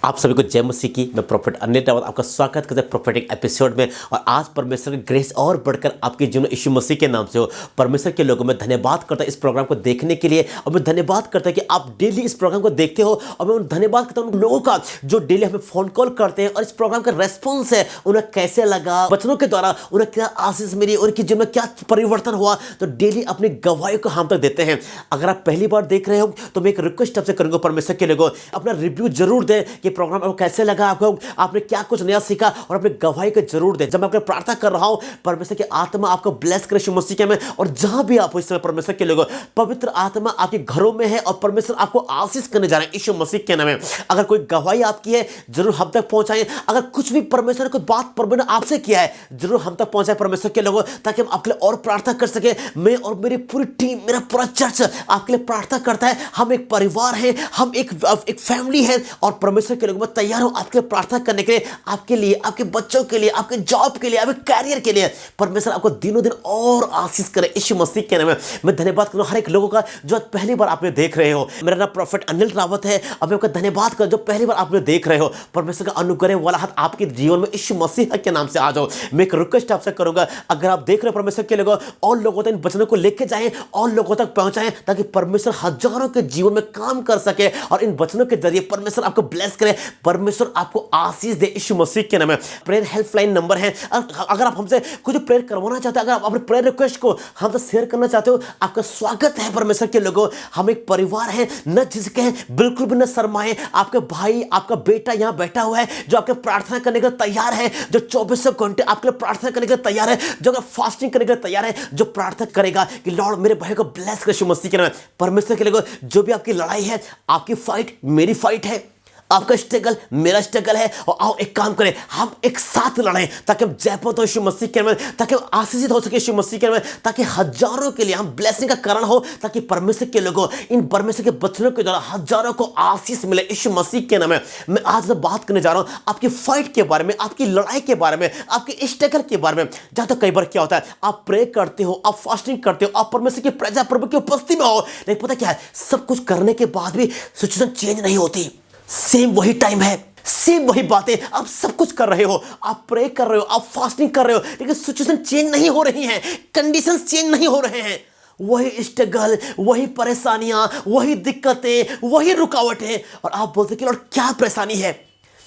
आप सभी को जय मसीह की। मैं प्रोफेट अनिल रावत आपका स्वागत करता हूं प्रोफेटिक एपिसोड में। और आज परमेश्वर की ग्रेस और बढ़कर आपके जीवन में यीशु मसीह के नाम से हो। परमेश्वर के लोगों में धन्यवाद करता हूं इस प्रोग्राम को देखने के लिए, और मैं धन्यवाद करता हूं कि आप डेली इस प्रोग्राम को देखते हो। और मैं धन्यवाद करता हूं उन लोगों का जो डेली हमें फोन कॉल करते हैं और इस प्रोग्राम का रेस्पॉन्स है, उन्हें कैसे लगा, वचनों के द्वारा उन्हें क्या आशीष मिली, उनके जीवन में क्या परिवर्तन हुआ, तो डेली अपनी गवाही को हम तक देते हैं। अगर आप पहली बार देख रहे हो तो मैं एक रिक्वेस्ट आपसे करूंगा, परमेश्वर के लोगों अपना रिव्यू जरूर दें कि प्रोग्राम आपको कैसे लगा, आपको आपने क्या कुछ नया सीखा, और अपनी गवाही को जरूर दें। जब मैं आपको प्रार्थना कर रहा हूं, परमेश्वर की आत्मा आपको ब्लेस करे यीशु मसीह के में। और जहां भी आप हो इस समय परमेश्वर के लोगों, पवित्र आत्मा आपके घरों में है और परमेश्वर आपको आशीष करने जा रहे हैं यीशु मसीह के नाम में। अगर कोई गवाही आपकी है जरूर हम तक पहुंचाएं। अगर कुछ भी परमेश्वर ने कोई बात परमेश्वर ने आपसे किया है जरूर हम तक पहुंचाएं परमेश्वर के लोगों, ताकि हम आपके लिए और प्रार्थना कर सके। मैं और मेरी पूरी टीम, मेरा पूरा चर्च आपके लिए प्रार्थना करता है। हम एक परिवार है, हम एक फैमिली है, और परमेश्वर के लोगों में तैयार हो आपके प्रार्थना करने के लिए, आपके लिए, आपके बच्चों के लिए, आपके जॉब के लिए, आपके कैरियर के लिए। परमेश्वर आपको दिनों दिन और आशीष करे यीशु मसीह के नाम में। मैं धन्यवाद करूं हर एक लोगों का जो आज पहली बार आपने देख रहे हो। मेरा नाम प्रोफेट अनिल रावत है, और मैं आपका धन्यवाद कर जो पहली बार आपने देख रहे हो। परमेश्वर का अनुग्रह वाला हाथ आपके जीवन में यीशु मसीह के नाम से आ जाओ। मैं एक रिक्वेस्ट आपसे करूंगा, अगर आप देख रहे हो परमेश्वर के लोगों, और लोगों तक इन वचनों को लेके जाएं और लोगों तक पहुंचाएं, ताकि परमेश्वर हजारों के जीवन में काम कर सके और इन वचनों के जरिए परमेश्वर आपको ब्लेस करे, परमेश्वर आपको आशीष दे यीशु मसीह के नाम में। प्रेयर हेल्पलाइन नंबर है, अगर आप हमसे कुछ प्रेयर करवाना चाहते हैं, अगर आप अपने प्रेयर रिक्वेस्ट को हमसे शेयर करना चाहते हो, आपका स्वागत है परमेश्वर के लोगों। हम एक परिवार है, न झिझके, बिल्कुल भी न शर्माएं। आपके भाई, आपका बेटा यहाँ बैठा हुआ है जो आपके प्रार्थना करने के लिए तैयार है, जो 24 घंटे आपके लिए प्रार्थना करने के लिए तैयार है, जो फास्टिंग करने के लिए तैयार है, जो प्रार्थना करेगा कि लॉर्ड मेरे भाई को ब्लेस कर यीशु मसीह के नाम में। परमेश्वर के लोगों, जो भी आपकी लड़ाई है, आपकी फाइट मेरी फाइट है, आपका स्ट्रगल मेरा स्ट्रगल है, और आओ एक काम करें, हम एक साथ लड़ें ताकि हम जयपत हो यीशु मसीह के नाम में, ताकि हम आशीषित हो सके यीशु मसीह के नाम में, ताकि हजारों के लिए हम ब्लेसिंग का कारण हो, ताकि परमेश्वर के लोगों इन परमेश्वर के वचनों के द्वारा हजारों को आशीष मिले यीशु मसीह के नाम में। मैं आज बात करने जा रहा हूं आपकी फाइट के बारे में, आपकी लड़ाई के बारे में, आपके स्ट्रगल के बारे में। जहां तक कई बार क्या होता है, आप प्रे करते हो, आप फास्टिंग करते हो, आप परमेश्वर की प्रजा प्रभु की उपस्थिति में हो, लेकिन पता क्या है, सब कुछ करने के बाद भी सिचुएशन चेंज नहीं होती। सेम वही टाइम है, सेम वही बातें, आप सब कुछ कर रहे हो, आप प्रे कर रहे हो, आप फास्टिंग कर रहे हो, लेकिन सिचुएशन चेंज नहीं हो रही हैं, कंडीशंस चेंज नहीं हो रहे हैं। वही स्ट्रगल, वही परेशानियां, वही दिक्कतें, वही रुकावटें, और आप बोलते कि लॉर्ड क्या परेशानी है,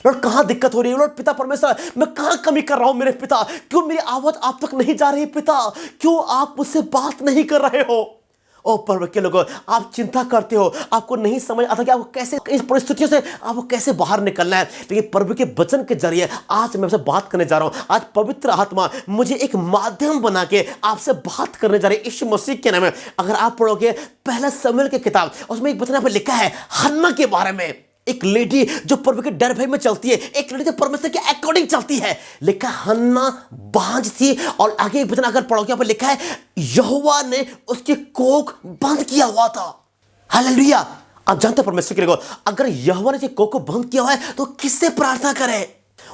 लॉर्ड कहां दिक्कत हो रही है, लॉर्ड पिता परमेश्वर मैं कहां कमी कर रहा हूं मेरे पिता, क्यों मेरी आवाज आप तक नहीं जा रही पिता, क्यों आप मुझसे बात नहीं कर रहे हो। ओ परमेश्वर के लोगों, आप चिंता करते हो, आपको नहीं समझ आता कि आपको कैसे इस परिस्थितियों से आपको कैसे बाहर निकलना है, लेकिन प्रभु के वचन के जरिए आज मैं आपसे बात करने जा रहा हूं। आज पवित्र आत्मा मुझे एक माध्यम बना के आपसे बात करने जा रही है यीशु मसीह के नाम में। अगर आप पढ़ोगे पहला शमूएल की किताब, उसमें एक वचन यहाँ पे लिखा है हन्ना के बारे में, एक लेडी जो प्रभु के डर भय में चलती है, एक लेडी जो परमेश्वर के अकॉर्डिंग चलती है। लिखा हन्ना बांझ थी, और आगे एक वचन अगर पढ़ोगे यहाँ पे लिखा है यहोवा ने उसकी कोख बंद किया हुआ था। हालेलुया। आप जानते हैं परमेश्वर के लोगों, अगर यहोवा ने उसकी कोख को बंद किया हुआ है तो किससे प्रार्थना करे,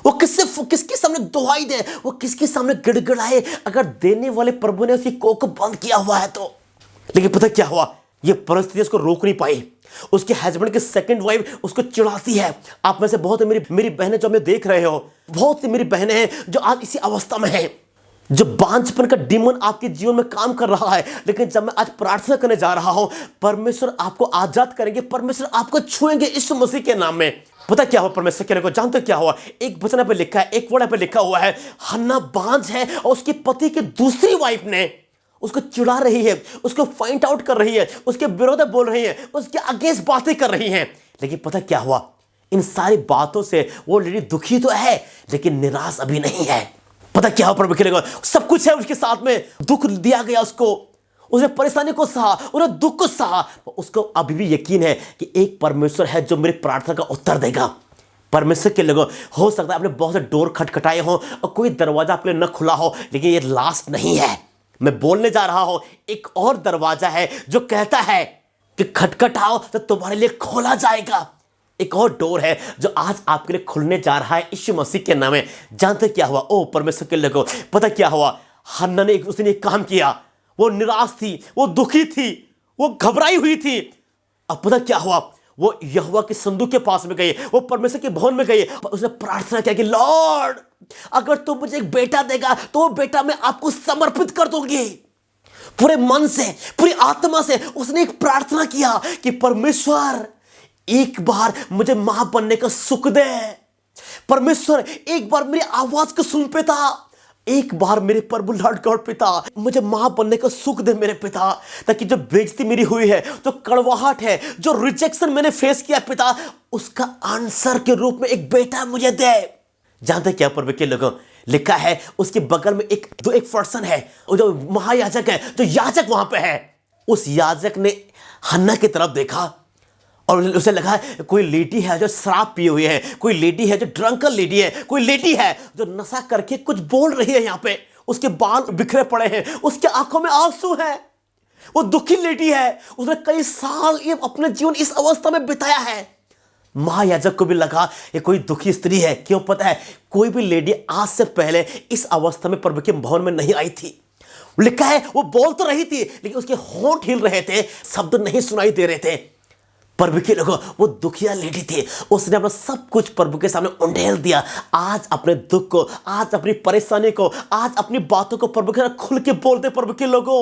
वो किसके सामने दुहाई दे, वो किसके सामने गिड़गिड़ाए, अगर देने वाले प्रभु ने उसकी कोख को बंद किया हुआ है तो। लेकिन पता क्या हुआ, ये परिस्थिति उसको रोक नहीं पाई। उसके हस्बैंड की सेकंड वाइफ उसको चिढ़ाती है। आप में से बहुत मेरी बहनें जो हमें देख रहे हो, बहुत सी मेरी बहनें हैं जो आज इसी अवस्था में हैं, जो बांझपन का डीमन आपके जीवन में काम कर रहा है। लेकिन जब मैं आज प्रार्थना करने जा रहा हूं, परमेश्वर आपको आजाद करेंगे, परमेश्वर आपको छुएंगे यीशु मसीह के नाम में। पता क्या हुआ परमेश्वर के को, जानते क्या हुआ, एक वचन पे लिखा है, एक वर्ड पे लिखा हुआ है हन्ना बांझ है, और उसके पति की दूसरी वाइफ ने उसको चिढ़ा रही है, उसको फाइंड आउट कर रही है, उसके विरोध बोल रही है, उसके अगेंस्ट बातें कर रही हैं। लेकिन पता क्या हुआ, इन सारी बातों से वो लेडी दुखी तो है लेकिन निराश अभी नहीं है। पता क्या हुआ प्रभु के लोगों, सब कुछ है उसके साथ में, दुख दिया गया उसको, उसने परेशानी को सहा, उसने दुख को सहा, उसको अभी भी यकीन है कि एक परमेश्वर है जो मेरी प्रार्थना का उत्तर देगा। परमेश्वर के लोगों, हो सकता है आपने बहुत से डोर खटखटाए हो और कोई दरवाजा आपके लिए न खुला हो, लेकिन ये लास्ट नहीं है। मैं बोलने जा रहा हूं, एक और दरवाजा है जो कहता है कि खटखटाओ तो तुम्हारे लिए खोला जाएगा। एक और डोर है जो आज आपके लिए खुलने जा रहा है यीशु मसीह के नाम में। जानते क्या हुआ, ओ परमेश्वर के लोगों, पता क्या हुआ, हन्ना ने उसने एक काम किया, वो निराश थी, वो दुखी थी, वो घबराई हुई थी। अब पता क्या हुआ, वो यहोवा के संदूक के पास में गई, वो परमेश्वर के भवन में गई। उसने प्रार्थना किया कि लॉर्ड, अगर तू मुझे एक बेटा देगा तो वो बेटा मैं आपको समर्पित कर दूंगी। पूरे मन से, पूरी आत्मा से उसने एक प्रार्थना किया कि परमेश्वर एक बार मुझे मां बनने का सुख दे। परमेश्वर एक बार मेरी आवाज को सुन पिता, एक बार मेरे प्रभु लॉर्ड गॉड पिता मुझे मां बनने का सुख दे मेरे पिता, ताकि जो बेइज्जती मेरी हुई है, जो कड़वाहट है, जो रिजेक्शन मैंने फेस किया पिता, उसका आंसर के रूप में एक बेटा मुझे दे। जानते क्या प्रभु के लोगों, लिखा है उसके बगल में एक पर्सन है, जो महायाजक है, जो याजक वहां पे है। उस याजक ने हन्ना की तरफ देखा और उसे लगा कोई लेडी है जो शराब पिए हुई है, कोई लेडी है जो ड्रंकन लेडी है, कोई लेडी है जो नशा करके कुछ बोल रही है। यहाँ पे उसके बाल बिखरे पड़े हैं, उसके आंखों में आंसू है, वो दुखी लेडी है। उसने कई साल ये अपने जीवन इस अवस्था में बिताया है। महायाजक को भी लगा ये कोई दुखी स्त्री है। क्यों पता है, कोई भी लेडी आज से पहले इस अवस्था में प्रभु के भवन में नहीं आई थी। लिखा है वो बोल तो रही थी लेकिन उसके होंठ हिल रहे थे, शब्द नहीं सुनाई दे रहे थे। प्रभु के लोगों, वो दुखिया लेडी थी, उसने अपना सब कुछ प्रभु के सामने उंडेल दिया। आज अपने दुख को, आज अपनी परेशानी को, आज अपनी बातों को प्रभु के सामने खुल के बोलते। प्रभु के लोगों,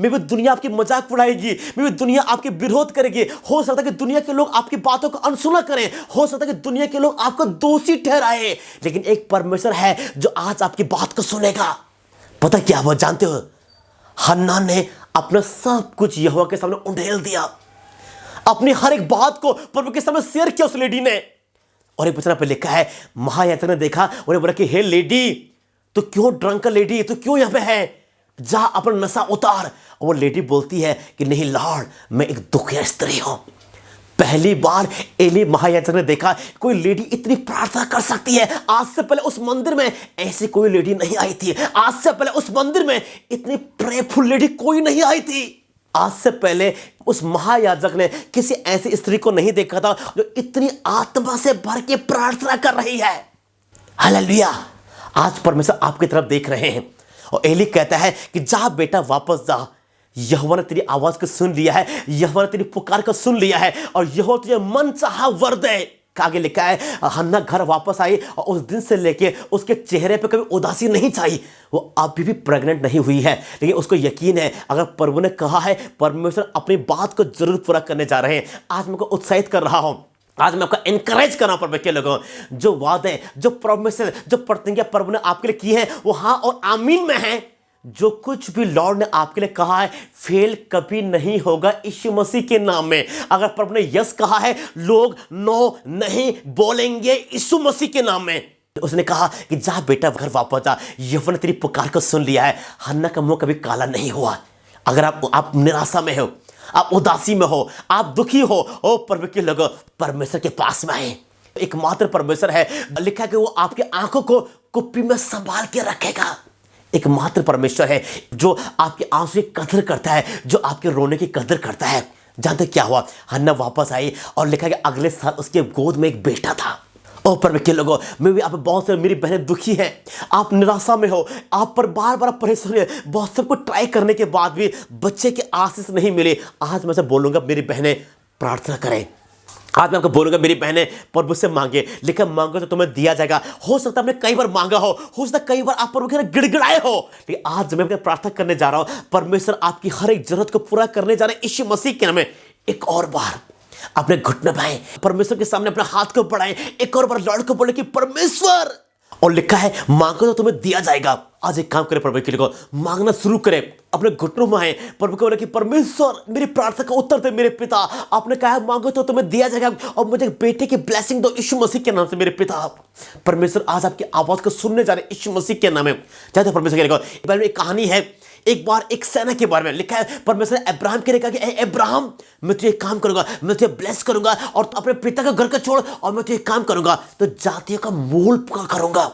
मे भी दुनिया आपकी मजाक उड़ाएगी, मे भी दुनिया आपके विरोध करेगी, हो सकता है कि दुनिया के लोग आपकी बातों को अनसुना करें, हो सकता है कि दुनिया के लोग आपको दोषी ठहराए, लेकिन एक परमेश्वर है जो आज आपकी बात को सुनेगा। पता क्या हुआ जानते हो, हन्ना ने अपना सब कुछ यहोवा के सामने उंडेल दिया, अपनी हर एक बात को प्रभु के सामने शेयर किया उस लेडी ने। और एक वचन पे लिखा है, महायाजक ने देखा, उन्हें बोला कि हे लेडी, तू क्यों ड्रंकन लेडी, तू क्यों यहां पे है, जा अपना नशा उतार। और वो लेडी बोलती है कि नहीं लॉर्ड, मैं एक दुखिया स्त्री हूं। पहली बार एली महायाजक ने देखा कोई लेडी इतनी प्रार्थना कर सकती है। आज से पहले उस मंदिर में ऐसी कोई लेडी नहीं आई थी। आज से पहले उस मंदिर में इतनी प्रेयरफुल लेडी कोई नहीं आई थी। आज से पहले उस महायाजक ने किसी ऐसी स्त्री को नहीं देखा था जो इतनी आत्मा से भर के प्रार्थना कर रही है। हालेलुया। आज परमेश्वर आपकी तरफ देख रहे हैं और एली कहता है कि जा बेटा वापस जा, यहोवा ने तेरी आवाज को सुन लिया है, यहोवा ने तेरी पुकार को सुन लिया है और यहोवा तुझे मन चाहा वर दे। आगे लिखा है हन्ना घर वापस आई और उस दिन से लेके उसके चेहरे पे कभी उदासी नहीं छाई। वो अभी भी प्रेग्नेंट नहीं हुई है, लेकिन उसको यकीन है अगर प्रभु ने कहा है, परमेश्वर अपनी बात को जरूर पूरा करने जा रहे हैं। आज मैं आपको उत्साहित कर रहा हूं, आज मैं आपको एनकरेज कर रहा हूं। प्रभु के लोगों, जो वादे, जो परमेश्वर, जो प्रतिज्ञा प्रभु ने आपके लिए की है वो हाँ और आमीन में है। जो कुछ भी लॉर्ड ने आपके लिए कहा है फेल कभी नहीं होगा यीशु मसीह के नाम में। अगर प्रभु ने यस कहा है, लोग नो नहीं बोलेंगे यीशु मसीह के नाम में। उसने कहा कि जा बेटा घर वापस जा, यहोवा ने तेरी पुकार को सुन लिया है। हन्ना का मुंह कभी काला नहीं हुआ। अगर आप निराशा में हो, आप उदासी में हो, आप दुखी हो, ओ प्रभु के लोगों, परमेश्वर के पास में आए। एकमात्र परमेश्वर है, लिखा है कि वो आपकी आंखों को कुप्पी में संभाल के रखेगा। एकमात्र परमेश्वर है जो आपके आंसू की कदर करता है, जो आपके रोने की कदर करता है। जानते क्या हुआ, हन्ना वापस आई और लिखा कि अगले साल उसके गोद में एक बेटा था। ओ परमे के लोगों, मैं भी आप बहुत से मेरी बहनें दुखी हैं, आप निराशा में हो, आप पर बार बार परेशानी है, बहुत सबको ट्राई करने के बाद भी बच्चे के आशीष नहीं मिले। आज मैं से बोलूंगा मेरी बहनें प्रार्थना करें। आज मैं आपको बोलूंगा मेरी बहनें प्रभु से मांगे। लिखा मांगो तो तुम्हें दिया जाएगा। हो सकता है आपने कई बार मांगा हो सकता है कई बार आप प्रभु के गिड़गिड़ाए हो, लेकिन आज मैं प्रार्थना करने जा रहा हूं, परमेश्वर आपकी हर एक जरूरत को पूरा करने जा रहे हैं यीशु मसीह के नाम में। एक और बार अपने घुटने पाएं, परमेश्वर के सामने अपने हाथ को बढ़ाएं, एक और बार लॉर्ड को बोले कि परमेश्वर, और लिखा है मांगो तो तुम्हें दिया जाएगा। आज एक काम करें, प्रभु के लिए मांगना शुरू करें, अपने घुटनों में आए, प्रभु को बोले कि परमेश्वर मेरी प्रार्थना का उत्तर दे मेरे पिता। आपने कहा मांगो तो तुम्हें दिया जाएगा और मुझे बेटे की ब्लेसिंग दो यीशु मसीह के नाम से मेरे पिता। परमेश्वर आज आपकी आवाज को सुनने जा रहे यीशु मसीह के नाम में। चाहते परमेश्वर के लिए एक कहानी है, एक बार एक सेना के बारे में लिखा है। परमेश्वर ने अब्राहम के लिए कहा कि अब्राहम, मैं तुझे काम करूंगा, मैं तुझे ब्लेस करूंगा और अपने पिता का घर का छोड़ और मैं तुझे काम करूंगा तो जातियों का मूल करूंगा।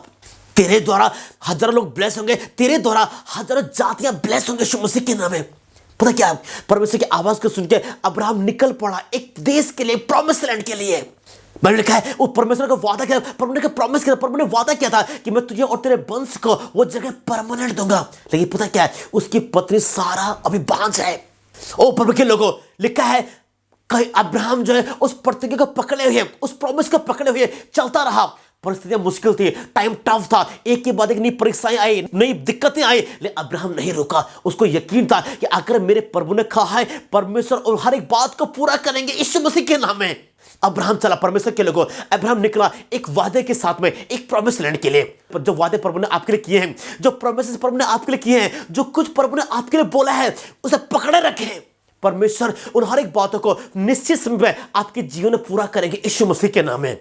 तेरे द्वारा हजारों लोग ब्लेस होंगे, तेरे द्वारा हजारों जातियां ब्लेस होंगे यीशु मसीह के नाम में। पता क्या, परमेश्वर की आवाज को सुन के अब्राहम निकल पड़ा एक देश के लिए, प्रॉमिस लैंड के लिए। मैंने लिखा है वो परमेश्वर का वादा किया, परमेश्वर ने प्रॉमिस किया, परमेश्वर ने वादा किया था कि मैं तुझे और तेरे वंश को वो जगह परमानेंट दूंगा। लेकिन पता क्या है, उसकी पत्नी सारा अभी बांझ है। ओ प्रभु के लोगों, लिखा है कहीं अब्राहम जो है उस प्रतिज्ञा को पकड़े हुए, उस प्रॉमिस को पकड़े हुए चलता रहा। परिस्थितियां मुश्किल थी, टाइम टफ था, एक के बाद एक नई परीक्षाएं आई, नई दिक्कतें आई, लेकिन अब्राहम नहीं रुका। उसको यकीन था कि अगर मेरे प्रभु ने कहा है, परमेश्वर और हर एक बात को पूरा करेंगे यीशु मसीह के नाम में। अब्राहम चला परमेश्वर के लोगों, अब्राहम निकला एक वादे के साथ में, एक प्रॉमिस लैंड के लिए। जो वादे प्रभु ने आपके लिए किए हैं, जो प्रॉमिसेस प्रभु ने आपके लिए किए हैं, जो कुछ प्रभु ने आपके लिए बोला है, उसे पकड़े रखें। परमेश्वर उन हर एक बातों को निश्चित समय में आपके जीवन में पूरा करेंगे यीशु मसीह के नाम में।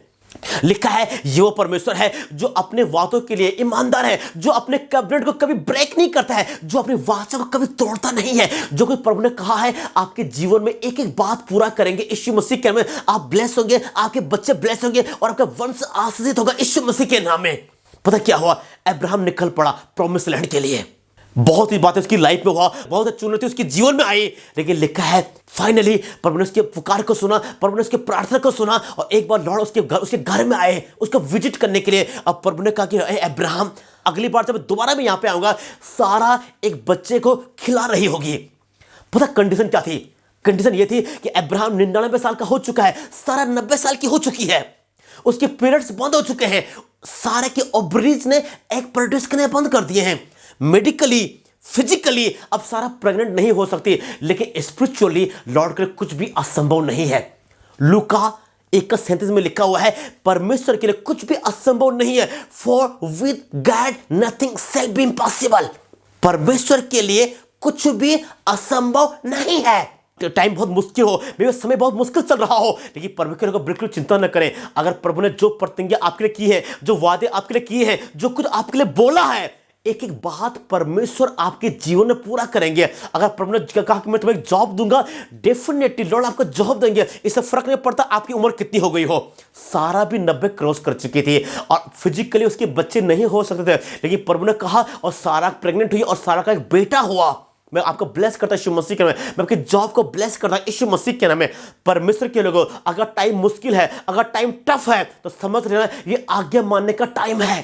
लिखा है ये वो परमेश्वर है जो अपने वादों के लिए ईमानदार है, जो अपने कवरेंट को कभी ब्रेक नहीं करता है, जो अपनी वाचा को कभी तोड़ता नहीं है। जो कोई प्रभु ने कहा है आपके जीवन में एक एक बात पूरा करेंगे यीशु मसीह के नाम में। आप ब्लेस होंगे, आपके बच्चे ब्लेस होंगे और आपका वंश आशीषित होगा यीशु मसीह के नाम में। पता क्या हुआ, अब्राहम निकल पड़ा प्रॉमिस लैंड के लिए। बहुत ही बातें उसकी लाइफ में हुआ, बहुत चुनौती उसके जीवन में आई, लेकिन लिखा है फाइनली प्रभु ने उसके पुकार को सुना, प्रभु ने उसके प्रार्थना को सुना और एक बार लॉर्ड उसके घर में आए उसको विजिट करने के लिए। अब प्रभु ने कहा कि अब्राहम, अगली बार जब दोबारा मैं यहां पे आऊंगा, सारा एक बच्चे को खिला रही होगी। पता कंडीशन क्या थी? कंडीशन ये थी कि अब्राहम 99 साल का हो चुका है, सारा 90 साल की हो चुकी है, उसके पीरियड्स बंद हो चुके हैं, सारे के ओवरीज ने एग प्रोड्यूस करने बंद कर दिए हैं। मेडिकली, फिजिकली अब सारा प्रेग्नेंट नहीं हो सकती, लेकिन स्पिरिचुअली लॉर्ड के कुछ भी असंभव नहीं है। लूका 1:37 में लिखा हुआ है, परमेश्वर के लिए कुछ भी असंभव नहीं है। For with God nothing shall be impossible. परमेश्वर के लिए कुछ भी असंभव नहीं है। टाइम बहुत मुश्किल हो, मेरे समय बहुत मुश्किल चल रहा हो, लेकिन परमेश्वर को बिल्कुल चिंता न करें। अगर प्रभु ने जो प्रतिज्ञा आपके लिए की है, जो वादे आपके लिए किए हैं, जो कुछ आपके लिए बोला है, एक एक बात परमेश्वर आपके जीवन में पूरा करेंगे। अगर प्रभु ने कहा कि मैं तुम्हें जॉब दूंगा, डेफिनेटली लॉर्ड आपको जॉब देंगे। इससे फर्क नहीं पड़ता आपकी उम्र कितनी हो गई हो। सारा भी 90 क्रॉस कर चुकी थी और फिजिकली उसके बच्चे नहीं हो सकते थे, लेकिन प्रभु ने कहा और सारा प्रेग्नेंट हुई और सारा का एक बेटा हुआ। मैं आपको ब्लेस करता यीशु मसीह के नाम में, मैं आपकी जॉब को ब्लेस करता यीशु मसीह के नाम में। परमेश्वर के लोगों, अगर टाइम मुश्किल है, अगर टाइम टफ है, तो समझ लेना ये आज्ञा मानने का टाइम है।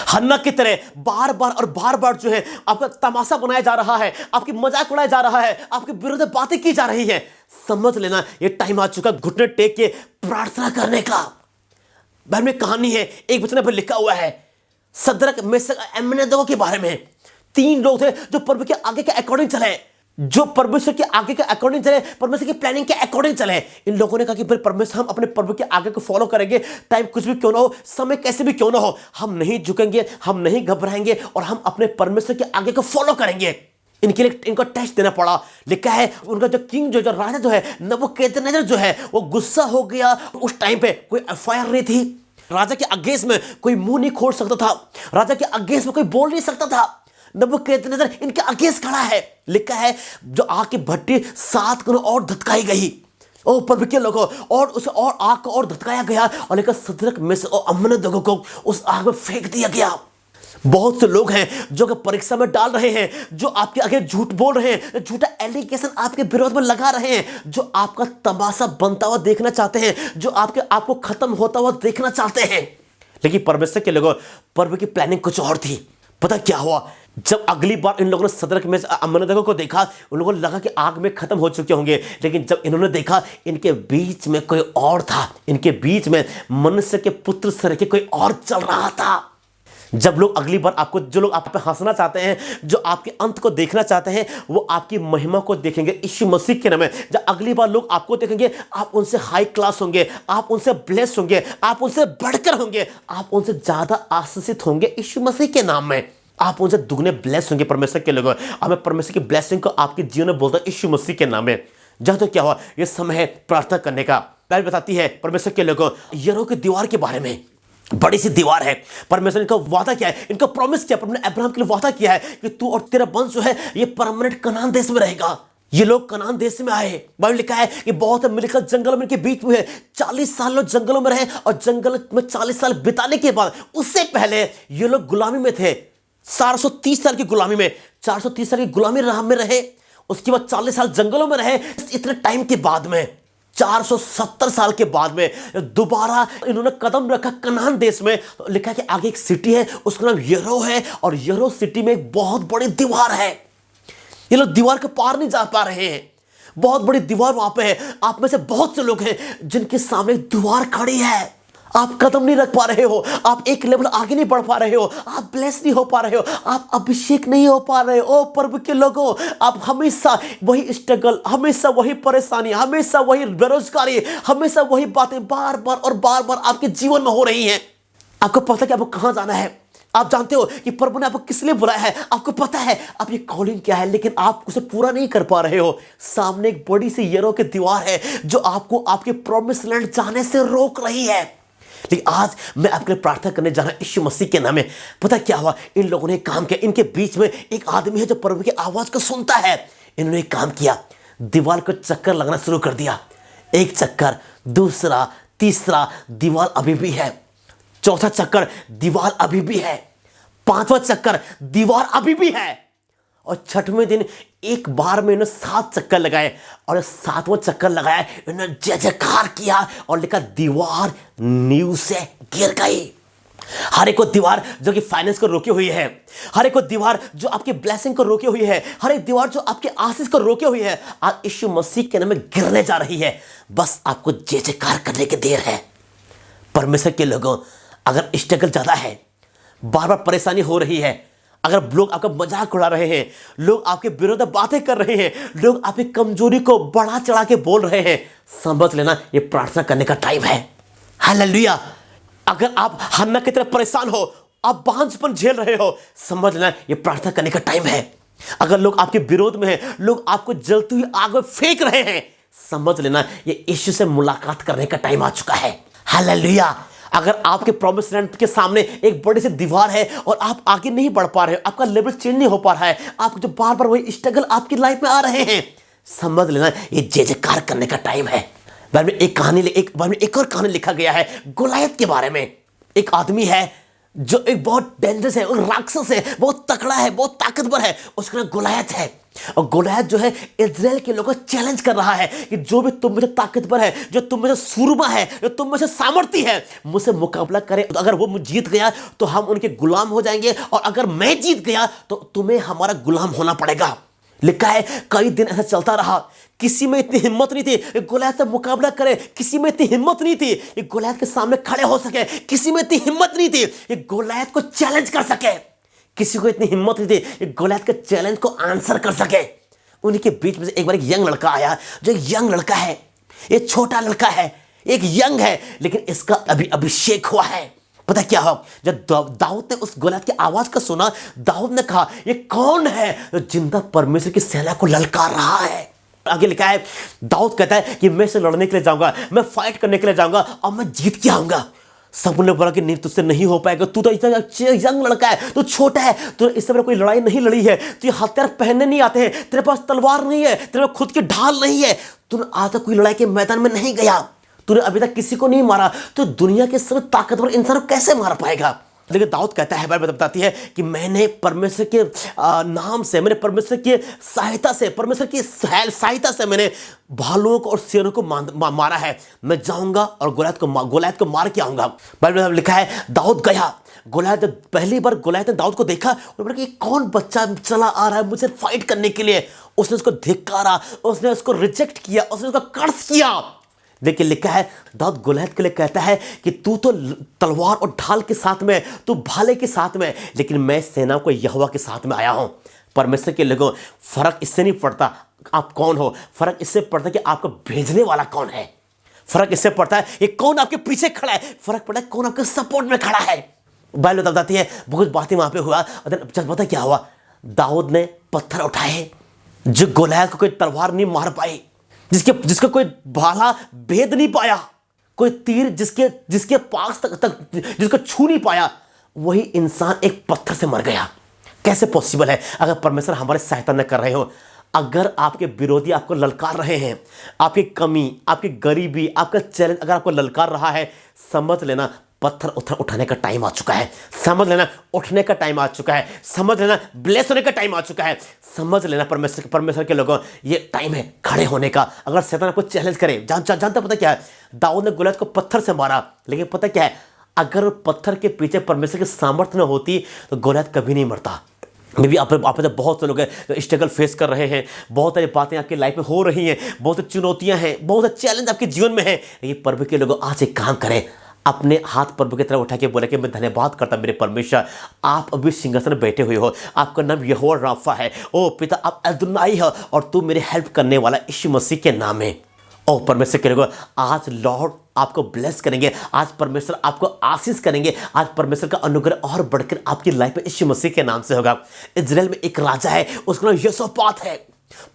हन्ना की तरह बार बार और बार बार जो है आपका तमाशा बनाया जा रहा है, आपकी मजाक उड़ाया जा रहा है, आपके विरुद्ध बातें की जा रही है। समझ लेना ये टाइम आ चुका घुटने टेक के प्रार्थना करने का। बाइबल में कहानी है, एक वचन पर लिखा हुआ है, सदरक मेशक अबेदनगो के बारे में। 3 लोग थे जो प्रभु के आगे के अकॉर्डिंग चले, जो परमेश्वर के आगे के अकॉर्डिंग चले, परमेश्वर की प्लानिंग के अकॉर्डिंग चले। इन लोगों ने कहा कि फिर परमेश्वर, हम अपने प्रभु के आगे को फॉलो करेंगे, टाइम कुछ भी क्यों ना हो, समय कैसे भी क्यों ना हो, हम नहीं झुकेंगे, हम नहीं घबराएंगे और हम अपने परमेश्वर के आगे को फॉलो करेंगे। इनके लिए इनको टेस्ट देना पड़ा। लिखा है उनका जो किंग जो राजा जो है नबूकदनेस्सर जो है, वो गुस्सा हो गया। उस टाइम पे कोई एफआईआर नहीं थी, राजा के अगेंस्ट में कोई मुंह नहीं खोल सकता था, राजा के अगेंस्ट में कोई बोल नहीं सकता था। नबूकदनेस्सर इनके अगेंस्ट खड़ा है। लिखा है जो आग की भट्टी 7 गुना और धधकाई गई, ओ प्रभु के लोगों, और उसे और आग को और धधकाया गया और लेकर सदरक मेशक और अबेदनगो को उस आग में फेंक दिया गया। बहुत से लोग हैं जो कि परीक्षा में डाल रहे हैं, जो आपके आगे झूठ बोल रहे हैं, झूठा एलिगेशन आपके विरोध में लगा रहे हैं, जो आपका तमाशा बनता हुआ देखना चाहते हैं, जो आपको खत्म होता हुआ देखना चाहते हैं। लेकिन परमेश्वर के लोगों, प्रभु की प्लानिंग कुछ और थी। पता क्या हुआ, जब अगली बार इन लोगों ने सदरक में अबेदनगो को देखा, उन लोगों को लगा कि आग में खत्म हो चुके होंगे, लेकिन जब इन्होंने देखा इनके बीच में कोई और था, इनके बीच में मनुष्य के पुत्र सर के कोई और चल रहा था। जब लोग अगली बार आपको, जो लोग आप पे हंसना चाहते हैं, जो आपके अंत को देखना चाहते हैं, वो आपकी महिमा को देखेंगे यीशु मसीह के नाम में। जब अगली बार लोग आपको देखेंगे, आप उनसे हाई क्लास होंगे, आप उनसे ब्लेस होंगे, आप उनसे बढ़कर होंगे, आप उनसे ज्यादा आशीषित होंगे यीशु मसीह के नाम में। आप उनसे दुगने ब्लेस होंगे परमेश्वर के लोगों। अब मैं परमेश्वर की ब्लेसिंग को आपके जीवन में बोलता हूं यीशु मसीह के नाम में। जहां तो क्या हुआ, यह समय है प्रार्थना करने का। बाइबल बताती है परमेश्वर के लोगों यरीहो की दीवार के बारे में। बड़ी सी दीवार है, परमेश्वर ने इनका वादा किया है, इनका प्रॉमिस किया, परमेश्वर ने अब्राहम के लिए वादा किया है कि तू और तेरा वंश जो है ये परमानेंट कनान देश में रहेगा। ये लोग कनान देश में आए। बाइबल लिखा है कि बहुत मिलकर जंगलों में इनके बीच में है, 40 साल लोग जंगलों में रहे और जंगल में 40 साल बिताने के बाद, उससे पहले ये लोग गुलामी में थे, 430 साल की गुलामी में, 430 साल की गुलामी में रहे, उसके बाद 40 साल जंगलों में रहे। इतने टाइम के बाद में 470 साल के बाद में दोबारा इन्होंने कदम रखा कनान देश में। तो लिखा है कि आगे एक सिटी है, उसका नाम यरीहो है और यरीहो सिटी में एक बहुत बड़ी दीवार है। ये लोग दीवार के पार नहीं जा पा रहे हैं। बहुत बड़ी दीवार वहां पे है। आप में से बहुत से लोग हैं जिनके सामने दीवार खड़ी है। आप कदम नहीं रख पा रहे हो, आप एक लेवल आगे नहीं बढ़ पा रहे हो, आप ब्लेस नहीं हो पा रहे हो, आप अभिषेक नहीं हो पा रहे हो। ओ प्रभु के लोगों, आप हमेशा वही स्ट्रगल, हमेशा वही परेशानी, हमेशा वही बेरोजगारी, हमेशा वही बातें बार बार और बार बार आपके जीवन में हो रही हैं। आपको पता है कि आपको कहां जाना है, आप जानते हो कि प्रभु ने आपको किस लिए बुलाया है, आपको पता है आप ये कॉलिंग क्या है, लेकिन आप उसे पूरा नहीं कर पा रहे हो। सामने एक बड़ी सी येरो की दीवार है जो आपको आपके प्रॉमिस लैंड जाने से रोक रही है। लेकिन आज मैं आपके लिए प्रार्थना करने जा रहा हूं यीशु मसीह के नाम में। पता क्या हुआ, इन लोगों ने काम किया। इनके बीच में एक आदमी है जो प्रभु की आवाज को सुनता है। इन्होंने एक काम किया, दीवार को चक्कर लगना शुरू कर दिया। एक चक्कर, दूसरा, तीसरा, दीवार अभी भी है। चौथा चक्कर, दीवार अभी भी है। पांचवा चक्कर, दीवार अभी भी है। और छठवें दिन एक बार में इन्होंने 7 चक्कर लगाए और 7वां चक्कर लगाया, इन्होंने जय जयकार किया और लिखा दीवार नींव से गिर गई। हर एक वो दीवार जो कि फाइनेंस को रोके हुई है, हर एक वो दीवार जो आपकी ब्लेसिंग को रोके हुई है, हर एक दीवार जो आपके आशीष को रोके हुई है, आज यीशु मसीह के नाम में गिरने जा रही है। बस आपको जय जयकार करने की देर है। परमेश्वर के लोगों, अगर स्ट्रगल ज्यादा है, बार बार परेशानी हो रही है, अगर लोग आपका मजाक उड़ा रहे हैं, लोग आपके विरुद्ध बातें कर रहे हैं, लोग आपकी कमजोरी को बढ़ा चढ़ा के बोल रहे हैं, समझ लेना ये प्रार्थना करने का टाइम है। हालेलुया। अगर आप हन्ना की तरह परेशान हो, आप बांझपन झेल रहे हो, समझ लेना ये प्रार्थना करने का टाइम है। अगर लोग आपके विरोध में हैं, लोग आपको जलती हुई आग में फेंक रहे हैं, समझ लेना ये यीशु से मुलाकात करने का टाइम आ चुका है। हालेलुया। अगर आपके प्रॉमिस लैंड के सामने एक बड़ी सी दीवार है और आप आगे नहीं बढ़ पा रहे हो, आपका लेवल चेंज नहीं हो पा रहा है, आप जो बार बार वही स्ट्रगल आपकी लाइफ में आ रहे हैं, समझ लेना ये जय जयकार करने का टाइम है। बाइबल में एक और कहानी लिखा गया है गोलायत के बारे में। एक आदमी है जो एक बहुत डेंजरस है, राक्षस है, बहुत तकड़ा है, बहुत ताकतवर है, उसका नाम गोलायत है। और गोलायत जो है इजराइल के लोगों को चैलेंज कर रहा है कि जो भी तुम में से ताकतवर है, जो तुम में से सूरमा है, जो तुम में से सामर्थ्य है, मुझसे मुकाबला करे। तो अगर वो जीत गया तो हम उनके गुलाम हो जाएंगे, और अगर मैं जीत गया तो तुम्हें हमारा गुलाम होना पड़ेगा। लिखा है कई दिन ऐसा चलता रहा, किसी में इतनी हिम्मत नहीं थी गोलायत से मुकाबला करे, किसी में इतनी हिम्मत नहीं थी ये गोलायत के सामने खड़े हो सके, किसी में इतनी हिम्मत नहीं थी ये गोलायत को चैलेंज कर सके, किसी को इतनी हिम्मत नहीं थी ये गोलायत के चैलेंज को आंसर कर सके। उन्हीं के बीच में से एक बार एक यंग लड़का आया, जो यंग लड़का है, ये छोटा लड़का है, एक यंग है, लेकिन इसका अभी अभिषेक हुआ है। पता क्या हो, जब दाऊद ने उस गोलायत की आवाज को सुना, दाऊद ने कहा ये कौन है जो जिंदा परमेश्वर की सेना को ललकार रहा है। आगे लिखा है दाऊद कहता है कि मैं इसे लड़ने के लिए जाऊंगा, मैं फाइट करने के लिए जाऊंगा और मैं जीत के आऊंगा। सब ने बोला कि नहीं, तुझसे नहीं हो पाएगा, तू तो इतना यंग लड़का है, तू छोटा है, तू इससे पहले कोई लड़ाई नहीं लड़ी है, तुझे हथियार पहनने नहीं आते हैं, तेरे पास तलवार नहीं है, तेरे पास खुद की ढाल नहीं है, तूने आज तक कोई लड़ाई के मैदान में नहीं गया, तूने अभी तक किसी को नहीं मारा, तो दुनिया के सब ताकतवर इंसान को कैसे मार पाएगा। लेकिन दाऊद कहता है, बाइबल बताती है कि मैंने परमेश्वर के नाम से, मैंने परमेश्वर की सहायता से, परमेश्वर की सहायता से मैंने भालुओं को और शेरों को मारा है। मैं जाऊंगा और गोलायत को मार के आऊंगा। बाइबल में लिखा है दाऊद गया। गोलायत पहली बार गोलायत ने दाऊद को देखा, बोला कि कौन बच्चा चला आ रहा है मुझे फाइट करने के लिए। उसने उसको धिक्कारा, उसने उसको रिजेक्ट किया, उसने उसका कर्ज किया। लेकिन लिखा है दाऊद गोलायत के लिए कहता है कि तू तो तलवार और ढाल के साथ में, तू भाले के साथ में, लेकिन मैं सेना को यहोवा के साथ में आया हूं। परमेश्वर के लोगों, फर्क इससे नहीं पड़ता आप कौन हो, फर्क इससे पड़ता है कि आपको भेजने वाला कौन है। फर्क इससे पड़ता है ये कौन आपके पीछे खड़ा है, फर्क पड़ता है कौन आपके सपोर्ट में खड़ा है। बाइबल बताती है बहुत बातें वहां पे हुआ। पता क्या हुआ, दाऊद ने पत्थर उठाए जो गोलायत को कोई तलवार नहीं मार पाई, जिसका कोई भाला भेद नहीं पाया, कोई तीर जिसके पास तक जिसको छू नहीं पाया, वही इंसान एक पत्थर से मर गया। कैसे पॉसिबल है अगर परमेश्वर हमारे सहायता न कर रहे हो। अगर आपके विरोधी आपको ललकार रहे हैं, आपकी कमी, आपकी गरीबी, आपका चैलेंज अगर आपको ललकार रहा है, समझ लेना पत्थर उठाने का टाइम आ चुका है, समझ लेना उठने का टाइम आ चुका है, समझ लेना ब्लेस होने का टाइम आ चुका है, समझ लेना परमेश्वर के लोगों ये टाइम है खड़े होने का। अगर शैतान आपको चैलेंज करे, जानता पता क्या है, दाऊद ने गोलियत को पत्थर से मारा, लेकिन पता क्या है, अगर पत्थर के पीछे परमेश्वर की सामर्थ्य न होती तो गोलियत कभी नहीं मरता। मे भी आप में बहुत से लोग स्ट्रगल फेस कर रहे हैं, बहुत सारी बातें आपकी लाइफ में हो रही हैं, बहुत सी चुनौतियां हैं, बहुत से चैलेंज आपके जीवन में हैं। ये प्रभु के लोगों आज एक काम करें, अपने हाथ प्रभु की तरफ उठा के बोले कि मैं धन्यवाद करता मेरे परमेश्वर, आप अभी सिंहासन में बैठे हुए हो, आपका नाम यहोवा राफा है। ओ पिता, आप अदुनाई हो और तू मेरी हेल्प करने वाला यीशु मसीह के नाम में। ओ परमेश्वर के लोगों, आज लॉर्ड आपको ब्लेस करेंगे, आज परमेश्वर आपको आशीष करेंगे, आज परमेश्वर का अनुग्रह और बढ़कर आपकी लाइफ में यीशु मसीह के नाम से होगा। इजराइल में एक राजा है, उसका नाम यहोशापात है।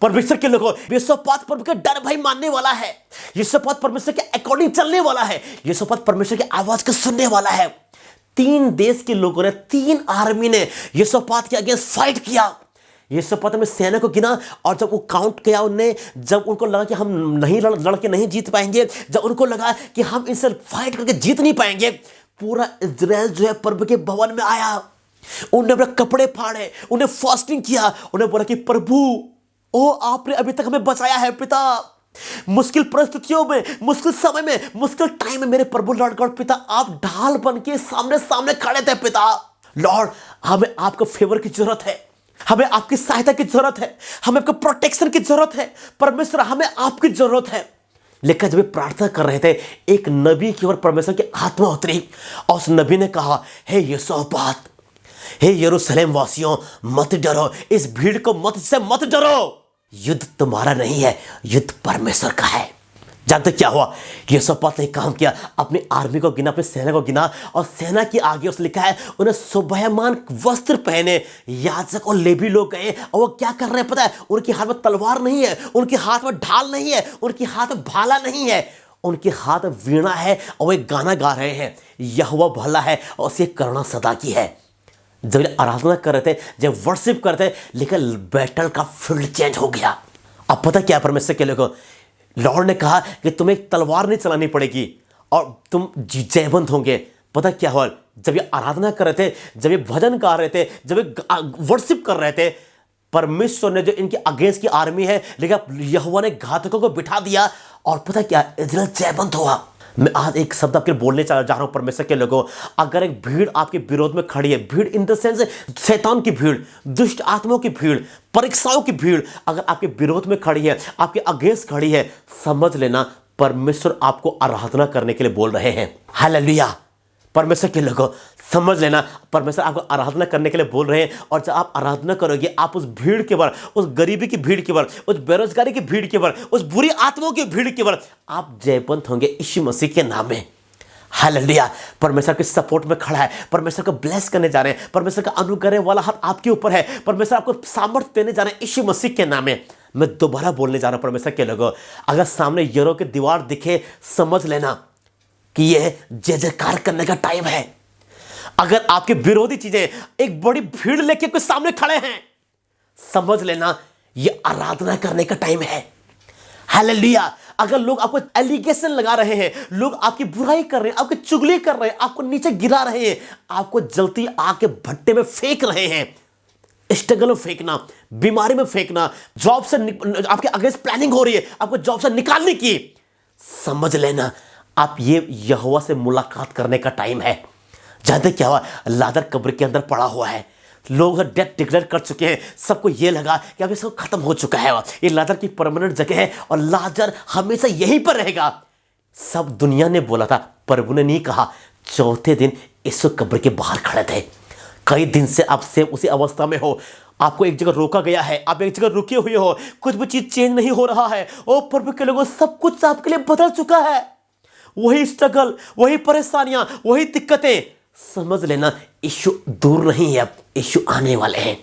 परमेश्वर के लोगों, यहोशापात प्रभु का डर भय मानने वाला है, यहोशापात परमेश्वर के अकॉर्डिंग चलने वाला है, यहोशापात परमेश्वर की आवाज को सुनने वाला है। 3 देश के लोगों ने, 3 आर्मी ने यहोशापात के अगेंस्ट फाइट किया। यहोशापात में सेना को गिना और जब वो काउंट किया उनने, जब उनको लगा कि हम नहीं लड़ के नहीं जीत पाएंगे, जब उनको लगा कि हम इनसे फाइट करके जीत नहीं पाएंगे, पूरा इजराइल जो है प्रभु के भवन में आया। उन्होंने अपने कपड़े फाड़े, उन्हें फास्टिंग किया, उन्हें बोला कि प्रभु, ओ आपने अभी तक हमें बचाया है पिता, मुश्किल परिस्थितियों में, मुश्किल समय में, मुश्किल टाइम में मेरे प्रभु लॉर्ड गॉड पिता, आप ढाल बन के सामने सामने खड़े थे पिता। लॉर्ड, हमें आपको फेवर की जरूरत है, हमें आपकी सहायता की जरूरत है, हमें आपको प्रोटेक्शन की जरूरत है। परमेश्वर, हमें आपकी जरूरत है। लेकिन जब वे प्रार्थना कर रहे थे, एक नबी की ओर परमेश्वर की आत्मा उतरी और उस नबी ने कहा, हे यहोशापात, हे यरूशलेम वासियों, मत डरो, इस भीड़ को मत डरो, युद्ध तुम्हारा नहीं है, युद्ध परमेश्वर का है। जानते क्या हुआ? यहोशापात ने काम किया, अपनी आर्मी को गिना, अपनी सेना को गिना और सेना के आगे उसने लिखा है, उन्हें शोभायमान वस्त्र पहने याजक और लेवी लोग गए और वो क्या कर रहे हैं पता है? उनके हाथ में तलवार नहीं है, उनके हाथ में ढाल नहीं है, उनके हाथ में भाला नहीं है, उनके हाथ में वीणा है और वो एक गाना गा रहे हैं, यहोवा भला है और उसकी करुणा सदा की है। जब आराधना कर रहे थे, जब वर्शिप करते थे, लेकिन बैटल का फील्ड चेंज हो गया। अब पता क्या परमेश्वर के लोगों, लॉर्ड ने कहा कि तुम्हें तलवार नहीं चलानी पड़ेगी और तुम जयवंत होंगे। पता क्या हुआ? जब ये आराधना कर रहे थे, जब ये भजन गा रहे थे, जब ये वर्शिप कर रहे थे, परमेश्वर ने जो इनके अगेंस्ट की आर्मी है, लेकिन यहोवा ने घातकों को बिठा दिया और पता क्या, इजराइल जयवंत हुआ। मैं आज एक शब्द आपके बोलने जा रहा हूं परमेश्वर के लोगों, अगर एक भीड़ आपके विरोध में खड़ी है, भीड़ इन द सेंस शैतान की भीड़, दुष्ट आत्माओं की भीड़, परीक्षाओं की भीड़ अगर आपके विरोध में खड़ी है, आपके अगेंस्ट खड़ी है, समझ लेना परमेश्वर आपको आराधना करने के लिए बोल रहे हैं। हालेलुया। परमेश्वर के लोगों, समझ लेना परमेश्वर आपको आराधना करने के लिए बोल रहे हैं। और जब आप आराधना करोगे, आप उस भीड़ के ऊपर, उस गरीबी की भीड़ के ऊपर, उस बेरोजगारी की भीड़ के ऊपर, उस बुरी आत्माओं की भीड़ के ऊपर आप जयवंत होंगे यीशु मसीह के नाम में। हालेलुया। परमेश्वर के सपोर्ट में खड़ा है, परमेश्वर को ब्लेस करने जा रहे हैं, परमेश्वर का अनुग्रह वाला हाथ आपके ऊपर है, परमेश्वर आपको सामर्थ्य देने जा रहे हैं यीशु मसीह के नाम में। मैं दोबारा बोलने जा रहा हूं परमेश्वर के लोगों, अगर सामने यरीहो की दीवार दिखे, समझ लेना कि यह जय जयकार करने का टाइम है। अगर आपके विरोधी चीजें एक बड़ी भीड़ लेके कोई सामने खड़े हैं, समझ लेना यह आराधना करने का टाइम है। हालेलुया। अगर लोग आपको एलिगेशन लगा रहे हैं, लोग आपकी बुराई कर रहे हैं, आपकी चुगली कर रहे हैं, आपको नीचे गिरा रहे हैं, आपको जलती आग के भट्टे में फेंक रहे हैं, स्ट्रगल में फेंकना, बीमारी में फेंकना, जॉब से आपके अगेंस्ट प्लानिंग हो रही है आपको जॉब से निकालने की, समझ लेना आप ये यहोवा से मुलाकात करने का टाइम है। जानते क्या हुआ? लाजर कब्र के अंदर पड़ा हुआ है, लोग डेथ डिक्लेयर कर चुके हैं, सबको ये लगा कि अब इसको खत्म हो चुका है, ये लाजर की परमानेंट जगह है और लाजर हमेशा यहीं पर रहेगा। सब दुनिया ने बोला था, प्रभु ने नहीं कहा। चौथे दिन यीशु कब्र के बाहर खड़े थे। कई दिन से आप सेम उसी अवस्था में हो, आपको एक जगह रोका गया है, आप एक जगह रुके हुए हो, कुछ भी चीज चेंज नहीं हो रहा है। ओ प्रभु के लोगों, सब कुछ आपके लिए बदल चुका है, वही स्ट्रगल, वही परेशानियां, वही दिक्कतें, समझ लेना यीशु दूर नहीं है, अब यीशु आने वाले हैं।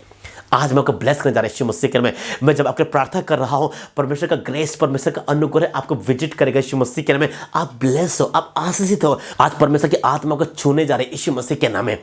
आज मैं आपको ब्लेस करने जा रहा हूं यीशु मसीह के नाम में। मैं जब आपके प्रार्थना कर रहा हूं, परमेश्वर का ग्रेस, परमेश्वर का अनुग्रह आपको विजिट करेगा यीशु मसीह के नाम में। आप ब्लेस हो, आप आशीषित हो। आज परमेश्वर की आत्मा को छूने जा रहे हैं यीशु मसीह के नाम में।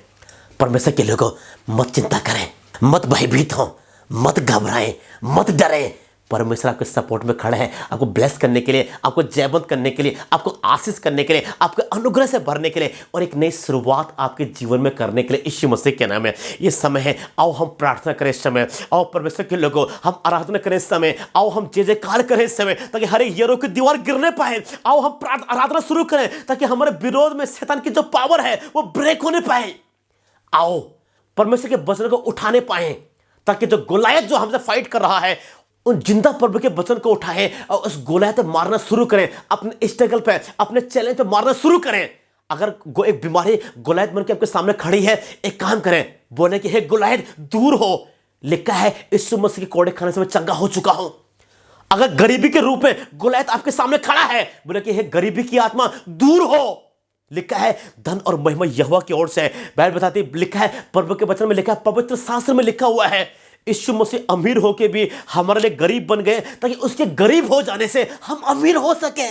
परमेश्वर के लोगों, मत चिंता करें, मत भयभीत हो, मत घबराएं, मत डरें। परमेश्वर आपके सपोर्ट में खड़े हैं, आपको ब्लेस करने के लिए, आपको जयवंत करने के लिए, आपको आशीष करने के लिए, आपके अनुग्रह से भरने के लिए और एक नई शुरुआत आपके जीवन में करने के लिए यीशु मसीह के नाम है। ये समय है, आओ हम प्रार्थना करें इस समय, आओ परमेश्वर के लोगों हम आराधना करें इस समय, आओ हम जय जयकार करें इस समय, ताकि हर एक यरीहो की दीवार गिरने पाए। आओ हम आराधना शुरू करें ताकि हमारे विरोध में शैतान की जो पावर है वो ब्रेक होने पाए। आओ परमेश्वर के वचन को उठाने पाए, ताकि जो गोलायत जो हमसे फाइट कर रहा है उन जिंदा प्रभु के वचन को उठाएं और उस गोलायत पे मारना शुरू करें, अपने स्ट्रगल पे, अपने चैलेंज पे मारना शुरू करें। अगर एक बीमारी गोलायत बन के आपके सामने खड़ी है, एक काम करें, बोले कि हे गोलायत दूर हो। लिखा है यीशु मसीह के कोड़े खाने से मैं चंगा हो चुका हूं। अगर गरीबी के रूप में गोलायत आपके सामने खड़ा है, बोले कि हे गरीबी की आत्मा दूर हो। लिखा है धन और महिमा यहोवा की ओर से है। बाइबल बताती है, लिखा है प्रभु के वचन में, लिखा है पवित्र शास्त्र में लिखा हुआ है यीशु मसीह अमीर होके भी हमारे लिए गरीब बन गए ताकि उसके गरीब हो जाने से हम अमीर हो सके।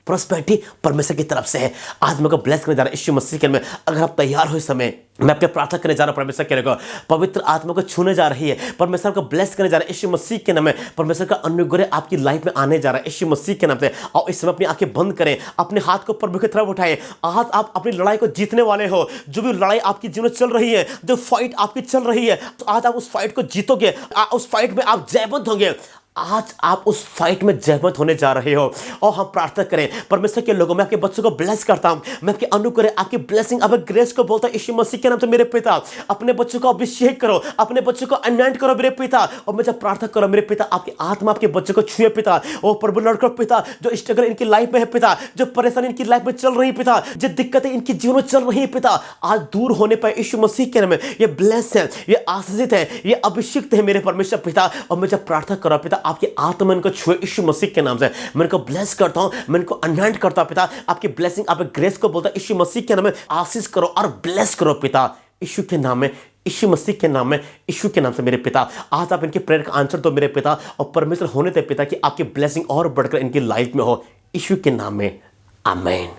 प्रॉस्पेरिटी परमेश्वर की तरफ से है। आज मैं को ब्लेस करने जा रहा हूं यीशु मसीह के नाम में। अगर आप तैयार हो इस समय, मैं आपके प्रार्थना करने जा रहा हूं परमेश्वर के लिए, पवित्र आत्मा को छूने जा रही है, परमेश्वर को ब्लेस करने जा रहा है यीशु मसीह के नाम में। परमेश्वर का अनुग्रह आपकी लाइफ में आने जा रहा है यीशु मसीह के नाम से। और इस समय अपनी आंखें बंद करें, अपने हाथ को प्रभु की तरफ उठाएं। आज आप अपनी लड़ाई को जीतने वाले हो। जो भी लड़ाई आपकी जीवन में चल रही है, जो फाइट आपकी चल रही है, तो आज आप उस फाइट को जीतोगे, उस फाइट में आप जयवंत होंगे। आज आप उस फाइट में जयवंत होने जा रहे हो। और हम प्रार्थना करें परमेश्वर के लोगों में, आपके बच्चों को ब्लेस करता हूं मैं, आपके अनुग्रह, आपकी ब्लेसिंग, अब ग्रेस को बोलता हूं यीशु मसीह के नाम से। मेरे पिता, अपने बच्चों को अभिषेक करो, अपने बच्चों को अनॉइंट करो मेरे पिता। और मैं जब प्रार्थना करो मेरे पिता, आपकी आत्मा आपके बच्चों को छुए पिता। ओ प्रभु लड़कों पिता, जो स्ट्रगल इनकी लाइफ में है पिता, जो परेशानी इनकी लाइफ में चल रही पिता, जो दिक्कतें इनकी जीवन में चल रही है पिता, आज दूर होने पर यीशु मसीह के नाम में ये ब्लेस है, ये आशीषित है, ये अभिषिक्त है मेरे परमेश्वर पिता। और मैं जब प्रार्थना करो पिता, आपकी आत्मा छुए यीशु मसीह के नाम से। मैं इनको ब्लेस करता हूं, मैं इनको अनॉइंट करता हूं पिता। आपकी ब्लेसिंग, आप ग्रेस को बोलता यीशु मसीह के नाम में आशीष करो और ब्लेस करो पिता, यीशु के नाम में, यीशु मसीह के नाम में, यीशु के नाम से मेरे पिता। आज आप इनके प्रेयर का आंसर दो मेरे पिता, और परमेश्वर होने दे पिता कि आपकी ब्लेसिंग और बढ़कर इनकी लाइफ में हो, यीशु के नाम में, आमीन।